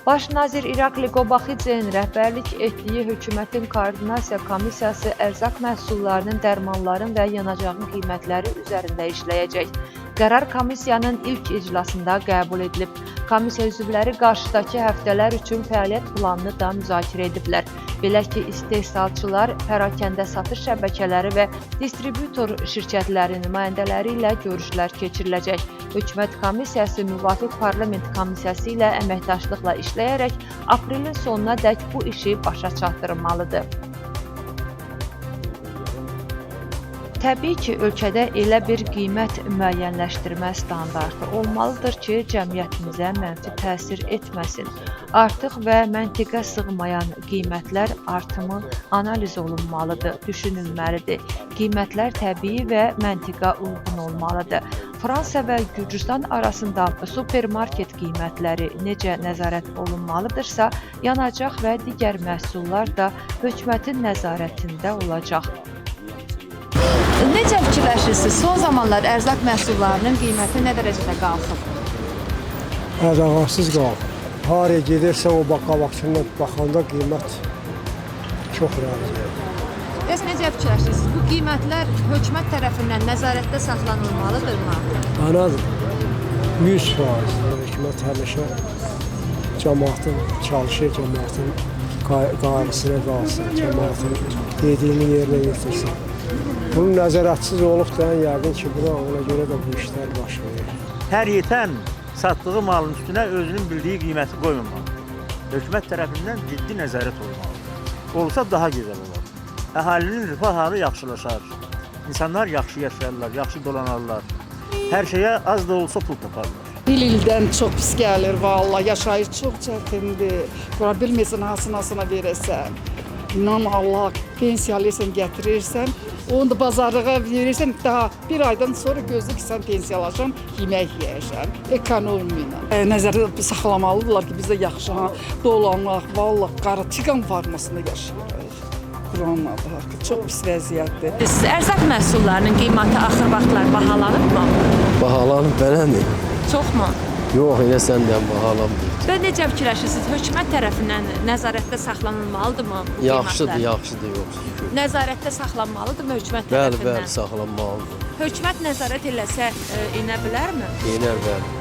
Baş nazir İrakli Qobaxidzenin rəhbərlik etdiyi hökumətin koordinasiya komissiyası ərzaq məhsullarının, dərmanların və yanacağın qiymətləri üzərində işləyəcək. Qərar komissiyanın ilk iclasında qəbul edilib. Komissiya üzvləri qarşıdakı həftələr üçün fəaliyyət planını da müzakirə ediblər. Belə ki, istehsalçılar, pərakəndə satış şəbəkələri və distributor şirkətləri nümayəndələri ilə görüşlər keçiriləcək. Hökumət komissiyası müvafiq parlament komissiyası ilə əməkdaşlıqla işləyərək aprelin sonuna dək bu işi başa çatdırılmalıdır. Təbii ki, ölkədə elə bir qiymət müəyyənləşdirmə standartı olmalıdır ki, cəmiyyətimizə mənfi təsir etməsin. Artıq və məntiqə sığmayan qiymətlər artımı analiz olunmalıdır, düşünülməlidir. Qiymətlər təbii və məntiqə uyğun olmalıdır. Fransa və Gürcüstan arasında supermarket qiymətləri necə nəzarət olunmalıdırsa, yanacaq və digər məhsullar da hökumətin nəzarətində olacaq. Necə fikirləşirsiniz? Son zamanlar ərzaq məhsullarının qiyməti nə dərəcədə qalxıb? Ədalsız qalxıb. Haraya gedirsə o qabaqçından baxanda qiymət çox razıdır. Bəs necə fikirləşirsiniz? Bu qiymətlər hökumət tərəfindən nəzarətdə saxlanılmalıdırmı? Anadır. 100%. Hökumət həmişə cəmaatın çalışır, cəmaatın qarşısına qalsın, cəmaatın dediyini yerinə yetirsin. Bunun nəzarətsiz olub da yəqin ki, ona görə də bu işlər baş verir. Hər yetən satdığı malın üstünə özünün bildiyi qiyməti qoymamalı. Hökumət tərəfindən ciddi nəzarət olmalı. Olsa daha gözəl olar. Əhalinin rifah halı yaxşılaşar. İnsanlar yaxşı yaşayarlar, yaxşı dolanarlar. Hər şeyə az da olsa pul taparlar. İldən çox pis gəlir vallahi. Yaşayış çox çətindir. Bura bilmirsən hasına verəsən. İnan Allah, pensiyalıysan gətirirsən, onu da bazarlığa verirsən, daha bir aydan sonra gözlük sən pensiyalaşan, yemək yeyərsən, ekonomi ilə. Nəzərdə saxlamalıdırlar ki, biz də yaxşı dolanaq, vallahi qaraçiqan farmasında yaşayırıq. Quranla da haqqı, çox pis vəziyyətdir. Siz ərzaq məhsullarının qiyməti axır vaxtlar bahalanıbmı? Bahalanıb belədir. Çoxmu? Yox, elə səndən bahalanmır. Və necə fikirləşirsiniz? Hökumət tərəfindən nəzarətdə saxlanılmalıdırmı bu qiymətlər? Yaxşıdır, yoxsa. Nəzarətdə saxlanmalıdırmı hökumət Bəli, tərəfindən? saxlanmalıdır. Hökumət nəzarət eləsə inə bilərmi? İnər, bəli.